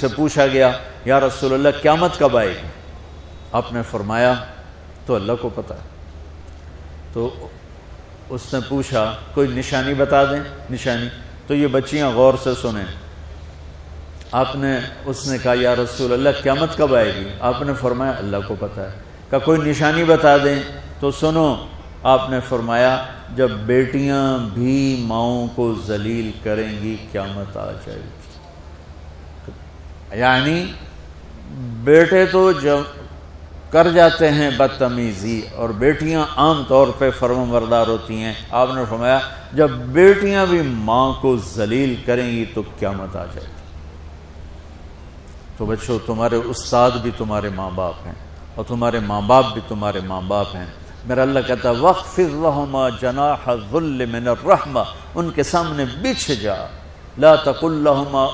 سے پوچھا گیا یا رسول اللہ قیامت کب آئے گی؟ آپ نے فرمایا تو اللہ کو پتہ ہے۔ تو اس نے پوچھا کوئی نشانی بتا دیں، نشانی؟ تو یہ بچیاں غور سے سنیں۔ اس نے کہا یا رسول اللہ قیامت کب آئے گی؟ آپ نے فرمایا اللہ کو پتہ ہے۔ کہا کوئی نشانی بتا دیں؟ تو سنو، آپ نے فرمایا جب بیٹیاں بھی ماؤں کو ذلیل کریں گی قیامت آ جائے گی۔ یعنی بیٹے تو جب کر جاتے ہیں بدتمیزی اور بیٹیاں عام طور پہ فرمانبردار ہوتی ہیں، آپ نے فرمایا جب بیٹیاں بھی ماں کو ذلیل کریں گی تو قیامت آ جائے گی۔ تو بچوں، تمہارے استاد بھی تمہارے ماں باپ ہیں اور تمہارے ماں باپ بھی تمہارے ماں باپ ہیں۔ میرا اللہ کہتا ہے وَاخْفِضْ لَهُمَا جَنَاحَ الذُّلِّ مِنَ الرَّحْمَةِ، ان کے سامنے بچھ جا، لا تقل لهما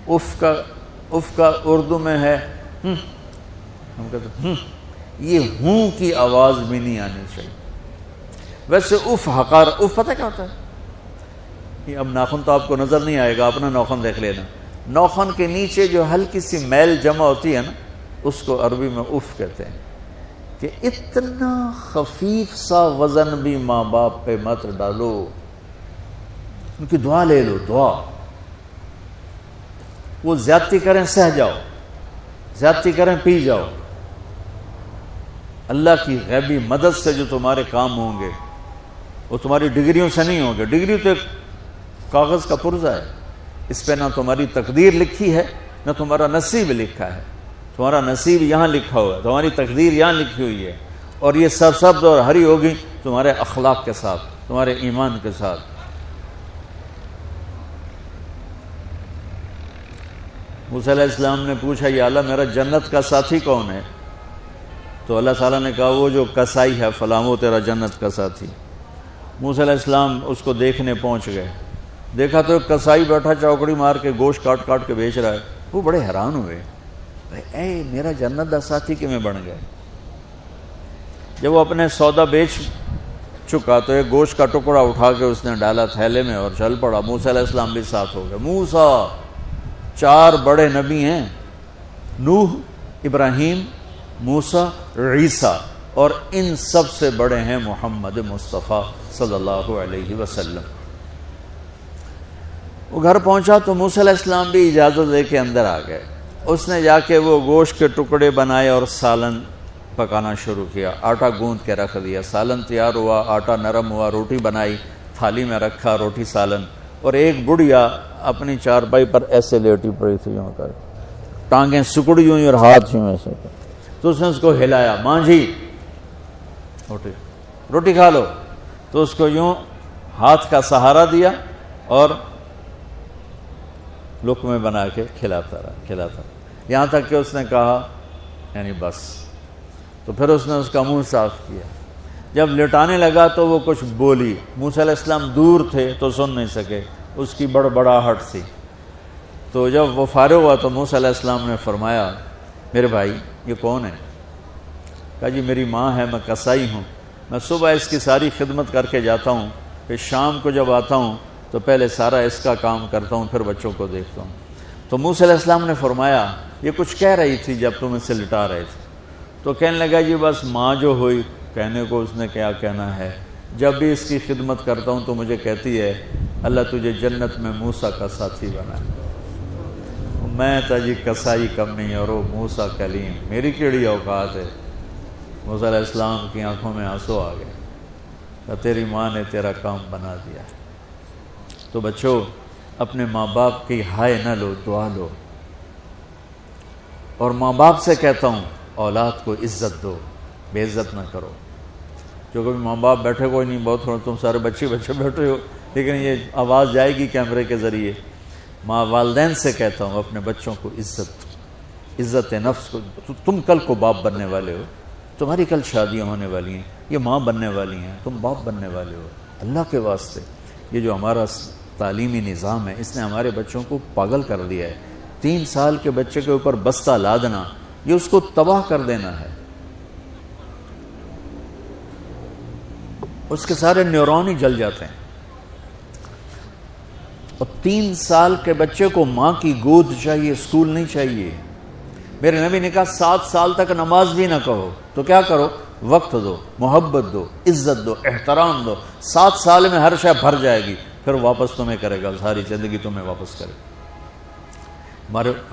اف کا اردو میں ہے ہم کہتے ہیں یہ ہوں کی آواز بھی نہیں آنی چاہیے۔ ویسے اف حقار، اف پتہ کیا ہوتا ہے؟ یہ اب ناخن تو آپ کو نظر نہیں آئے گا، اپنا ناخن دیکھ لینا، ناخن کے نیچے جو ہلکی سی میل جمع ہوتی ہے نا، اس کو عربی میں اف کہتے ہیں۔ کہ اتنا خفیف سا وزن بھی ماں باپ پہ مت ڈالو، ان کی دعا لے لو، دعا۔ وہ زیادتی کریں سہ جاؤ، زیادتی کریں پی جاؤ، اللہ کی غیبی مدد سے جو تمہارے کام ہوں گے وہ تمہاری ڈگریوں سے نہیں ہوں گے۔ ڈگری تو ایک کاغذ کا پرزہ ہے، اس پہ نہ تمہاری تقدیر لکھی ہے نہ تمہارا نصیب لکھا ہے۔ تمہارا نصیب یہاں لکھا ہوا ہے، تمہاری تقدیر یہاں لکھی ہوئی ہے، اور یہ سرسبز اور ہری ہوگی تمہارے اخلاق کے ساتھ، تمہارے ایمان کے ساتھ۔ موسیٰ علیہ السلام نے پوچھا یا اللہ میرا جنت کا ساتھی کون ہے؟ تو اللہ تعالیٰ نے کہا وہ جو کسائی ہے فلاں، وہ تیرا جنت کا ساتھی۔ موسیٰ علیہ السلام اس کو دیکھنے پہنچ گئے، دیکھا تو ایک کسائی بیٹھا چوکڑی مار کے گوشت کاٹ کاٹ کے بیچ رہا ہے۔ وہ بڑے حیران ہوئے، اے میرا جنت کا ساتھی کیویں بن گئے؟ جب وہ اپنے سودا بیچ چکا تو ایک گوشت کا ٹکڑا اٹھا کے اس نے ڈالا تھیلے میں اور چل پڑا۔ موسیٰ علیہ السلام بھی ساتھ ہو گئے۔ موسیٰ 4 بڑے نبی ہیں، نوح، ابراہیم، موسیٰ، عیسیٰ، اور ان سب سے بڑے ہیں محمد مصطفیٰ صلی اللہ علیہ وسلم۔ وہ گھر پہنچا تو موسیٰ علیہ السلام بھی اجازت دے کے اندر آ گئے۔ اس نے جا کے وہ گوشت کے ٹکڑے بنائے اور سالن پکانا شروع کیا، آٹا گوندھ کے رکھ دیا، سالن تیار ہوا، آٹا نرم ہوا، روٹی بنائی، تھالی میں رکھا روٹی سالن، اور ایک بڑھیا اپنی چارپائی پر ایسے لیٹی پڑی تھی، یوں کر ٹانگیں سکڑی ہوئی اور ہاتھ یوں ایسے کر۔ تو اس نے اس کو ہلایا، ماں جی روٹی کھا لو۔ تو اس کو یوں ہاتھ کا سہارا دیا اور لقمے بنا کے کھلاتا رہا، یہاں تک کہ اس نے کہا یعنی بس۔ تو پھر اس نے اس کا منہ صاف کیا۔ جب لٹانے لگا تو وہ کچھ بولی، موسیٰ علیہ السلام دور تھے تو سن نہیں سکے، اس کی بڑبڑاہٹ تھی۔ تو جب وہ فارغ ہوا تو موسیٰ علیہ السلام نے فرمایا میرے بھائی یہ کون ہے؟ کہا جی میری ماں ہے، میں کسائی ہوں، میں صبح اس کی ساری خدمت کر کے جاتا ہوں، پھر شام کو جب آتا ہوں تو پہلے سارا اس کا کام کرتا ہوں، پھر بچوں کو دیکھتا ہوں۔ تو موسیٰ علیہ السلام نے فرمایا یہ کچھ کہہ رہی تھی جب تم اسے لٹا رہے تھے؟ تو کہنے لگا جی بس ماں جو ہوئی، کہنے کو اس نے کیا کہنا ہے، جب بھی اس کی خدمت کرتا ہوں تو مجھے کہتی ہے اللہ تجھے جنت میں موسیٰ کا ساتھی بنا۔ میں تا جی کسائی کم نہیں اور وہ موسیٰ کلیم، میری کیڑی اوقات ہے۔ موسیٰ علیہ السلام کی آنکھوں میں آنسو آ گئے کہ تیری ماں نے تیرا کام بنا دیا۔ تو بچوں اپنے ماں باپ کی ہائے نہ لو، دعا لو۔ اور ماں باپ سے کہتا ہوں اولاد کو عزت دو، بے عزت نہ کرو۔ جو کبھی ماں باپ بیٹھے کوئی نہیں، بہت تھوڑا تم سارے بچے بیٹھے ہو، لیکن یہ آواز جائے گی کیمرے کے ذریعے۔ ماں والدین سے کہتا ہوں اپنے بچوں کو عزت نفس کو۔ تم کل کو باپ بننے والے ہو، تمہاری کل شادیاں ہونے والی ہیں، یہ ماں بننے والی ہیں، تم باپ بننے والے ہو۔ اللہ کے واسطے یہ جو ہمارا تعلیمی نظام ہے اس نے ہمارے بچوں کو پاگل کر دیا ہے۔ 3 سال کے بچے کے اوپر بستہ لادنا، یہ اس کو تباہ کر دینا ہے۔ اس کے سارے نیورون ہی جل جاتے ہیں۔ اور 3 سال کے بچے کو ماں کی گود چاہیے، اسکول نہیں چاہیے۔ میرے نبی نے کہا 7 سال تک نماز بھی نہ کہو، تو کیا کرو؟ وقت دو، محبت دو، عزت دو، احترام دو۔ 7 سال میں ہر شے بھر جائے گی، پھر واپس تمہیں کرے گا، ساری زندگی تمہیں واپس کرے گا۔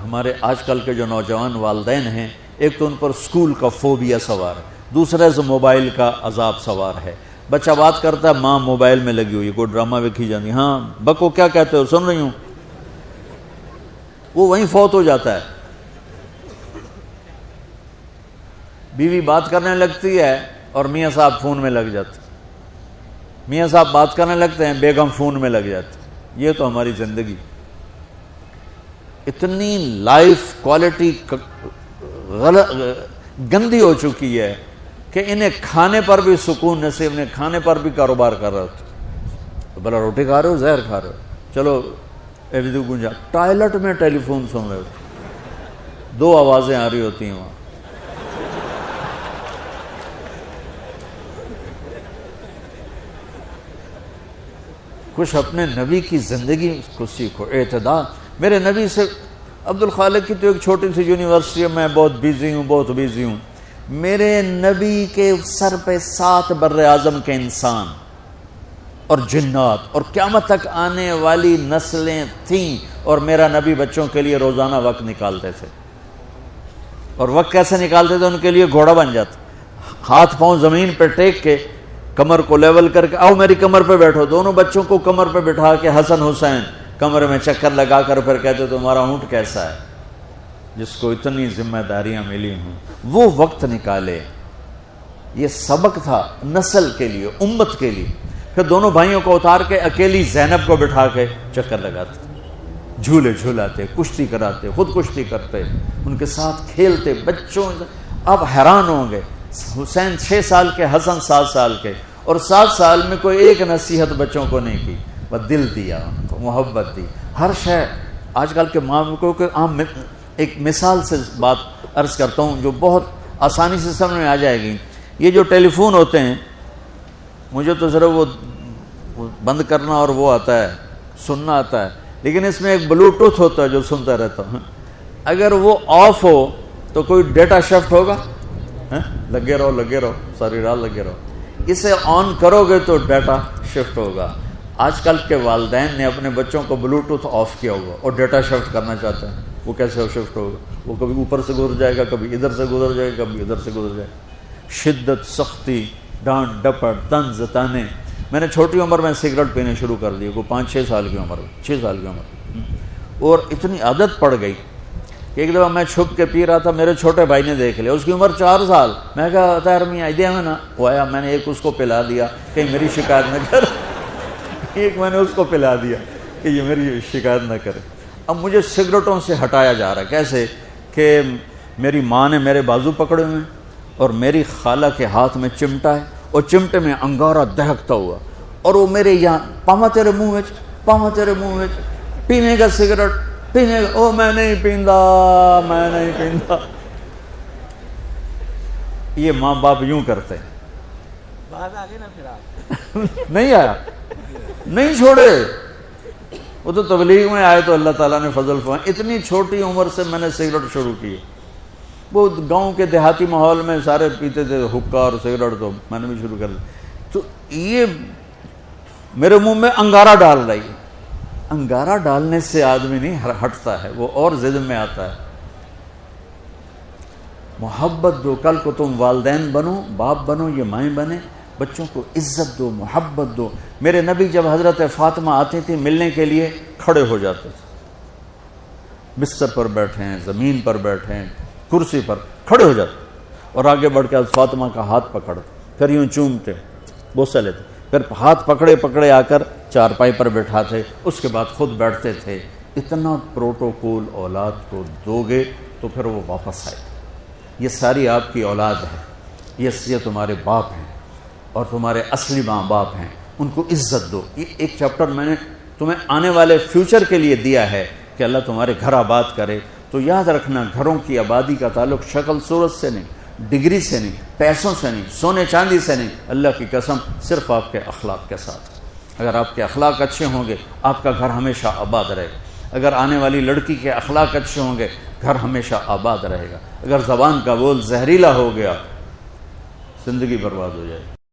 ہمارے آج کل کے جو نوجوان والدین ہیں، ایک تو ان پر اسکول کا فوبیا سوار ہے، دوسرے سے موبائل کا عذاب سوار ہے۔ بچہ بات کرتا ہے، ماں موبائل میں لگی ہوئی، کوئی ڈرامہ ویکھی جاتی، ہاں بکو کیا کہتے ہو، سن رہی ہوں، وہ وہیں فوت ہو جاتا ہے۔ بیوی بات کرنے لگتی ہے اور میاں صاحب فون میں لگ جاتے، میاں صاحب بات کرنے لگتے ہیں، بیگم فون میں لگ جاتی۔ یہ تو ہماری زندگی اتنی لائف کوالٹی گندی ہو چکی ہے کہ انہیں کھانے پر بھی سکون نصیب نہیں، کھانے پر بھی کاروبار کر رہے ہوتے، بھلا روٹی کھا رہے ہو زہر کھا رہے ہو، چلو گنجا ٹوائلٹ میں ٹیلی فون سن رہے ہوتے، 2 آوازیں آ رہی ہوتی ہیں وہاں۔ کچھ اپنے نبی کی زندگی کو سیکھو، اعتدال۔ میرے نبی سے عبد الخالق کی تو ایک چھوٹی سی یونیورسٹی ہے، میں بہت بیزی ہوں۔ میرے نبی کے سر پہ 7 بر اعظم کے انسان اور جنات اور قیامت تک آنے والی نسلیں تھیں، اور میرا نبی بچوں کے لیے روزانہ وقت نکالتے تھے۔ اور وقت کیسے نکالتے تھے؟ ان کے لیے گھوڑا بن جاتا، ہاتھ پاؤں زمین پہ ٹیک کے، کمر کو لیول کر کے، آؤ میری کمر پہ بیٹھو، دونوں بچوں کو کمر پہ بٹھا کے حسن حسین کمرے میں چکر لگا کر پھر کہتے تمہارا اونٹ کیسا ہے، جس کو اتنی ذمہ داریاں ملی ہوں، وہ وقت نکالے۔ یہ سبق تھا نسل کے لیے، امت کے لیے۔ پھر دونوں بھائیوں کو اتار کے اکیلی زینب کو بٹھا کے چکر لگاتے، جھولے جھولاتے، کشتی کراتے، خود کشتی کرتے، ان کے ساتھ کھیلتے بچوں۔ اب حیران ہوں گے، حسین 6 سال کے، حسن 7 سال کے، اور 7 سال میں کوئی ایک نصیحت بچوں کو نہیں کی، بس دل دیا ان کو، محبت دی، ہر شے۔ آج کل کے ماں کو عام ایک مثال سے بات عرض کرتا ہوں جو بہت آسانی سے سمجھ میں آ جائے گی۔ یہ جو ٹیلی فون ہوتے ہیں، مجھے تو صرف وہ بند کرنا اور وہ آتا ہے، سننا آتا ہے، لیکن اس میں ایک بلوٹوتھ ہوتا ہے جو سنتا رہتا ہوں۔ اگر وہ آف ہو تو کوئی ڈیٹا شفٹ ہوگا؟ لگے رہو ساری رات لگے رہو۔ اسے آن کرو گے تو ڈیٹا شفٹ ہوگا۔ آج کل کے والدین نے اپنے بچوں کو بلوٹوتھ آف کیا ہوگا اور ڈیٹا شفٹ کرنا چاہتے ہیں، وہ کیسے شفٹ ہوگا؟ وہ کبھی اوپر سے گزر جائے گا، کبھی ادھر سے گزر جائے گا، کبھی ادھر سے گزر جائے گا۔ شدت، سختی، ڈانٹ ڈپٹ، طنز تانے۔ میں نے چھوٹی عمر میں سگریٹ پینے شروع کر دی، کوئی 5-6 سال کی عمر، 6 سال کی عمر، اور اتنی عادت پڑ گئی کہ ایک دفعہ میں چھپ کے پی رہا تھا، میرے چھوٹے بھائی نے دیکھ لیا، اس کی عمر 4 سال۔ میں کہا تیر میاں دیا میں نا، وہ آیا، میں نے ایک اس کو پلا دیا کہ میری شکایت نہ کر، ایک میں نے اس کو پلا دیا کہ یہ میری شکایت نہ کرے۔ اب مجھے سگریٹوں سے ہٹایا جا رہا ہے، کیسے کہ میری ماں نے میرے بازو پکڑے ہوئے ہیں اور میری خالہ کے ہاتھ میں چمٹا ہے اور چمٹے میں انگارہ دہکتا ہوا، اور وہ میرے یہاں پاما تیرے منہ میں پینے کا سگریٹ پینے کا، او میں نہیں پیندا۔ یہ ماں باپ یوں کرتے ہیں۔ نہیں آیا، نہیں چھوڑے، وہ تو تبلیغ میں آئے تو اللہ تعالیٰ نے فضل فرمایا۔ اتنی چھوٹی عمر سے میں نے سگریٹ شروع کی۔ وہ گاؤں کے دیہاتی ماحول میں سارے پیتے تھے حکا اور سگریٹ، تو میں نے بھی شروع کر دی۔ تو یہ میرے منہ میں انگارہ ڈال رہی ہے۔ انگارہ ڈالنے سے آدمی نہیں ہٹتا ہے، وہ اور ضد میں آتا ہے۔ محبت دو، کل کو تم والدین بنو، باپ بنو، یہ مائیں بنے، بچوں کو عزت دو، محبت دو۔ میرے نبی جب حضرت فاطمہ آتی تھی ملنے کے لیے، کھڑے ہو جاتے تھے، بستر پر بیٹھے ہیں، زمین پر بیٹھے ہیں، کرسی پر کھڑے ہو جاتے، اور آگے بڑھ کے فاطمہ کا ہاتھ پکڑتے، پھر یوں چومتے، بوسہ لیتے، پھر ہاتھ پکڑے آ کر چارپائی پر بٹھاتے، اس کے بعد خود بیٹھتے تھے۔ اتنا پروٹوکول اولاد کو دو گے تو پھر وہ واپس آئے۔ یہ ساری آپ کی اولاد ہے، یہ تمہارے باپ ہیں اور تمہارے اصلی ماں باپ ہیں، ان کو عزت دو۔ یہ ایک چیپٹر میں نے تمہیں آنے والے فیوچر کے لیے دیا ہے کہ اللہ تمہارے گھر آباد کرے۔ تو یاد رکھنا، گھروں کی آبادی کا تعلق شکل صورت سے نہیں، ڈگری سے نہیں، پیسوں سے نہیں، سونے چاندی سے نہیں، اللہ کی قسم صرف آپ کے اخلاق کے ساتھ۔ اگر آپ کے اخلاق اچھے ہوں گے آپ کا گھر ہمیشہ آباد رہے گا. اگر آنے والی لڑکی کے اخلاق اچھے ہوں گے گھر ہمیشہ آباد رہے گا. اگر زبان کا بول زہریلا ہو گیا زندگی برباد ہو جائے گی.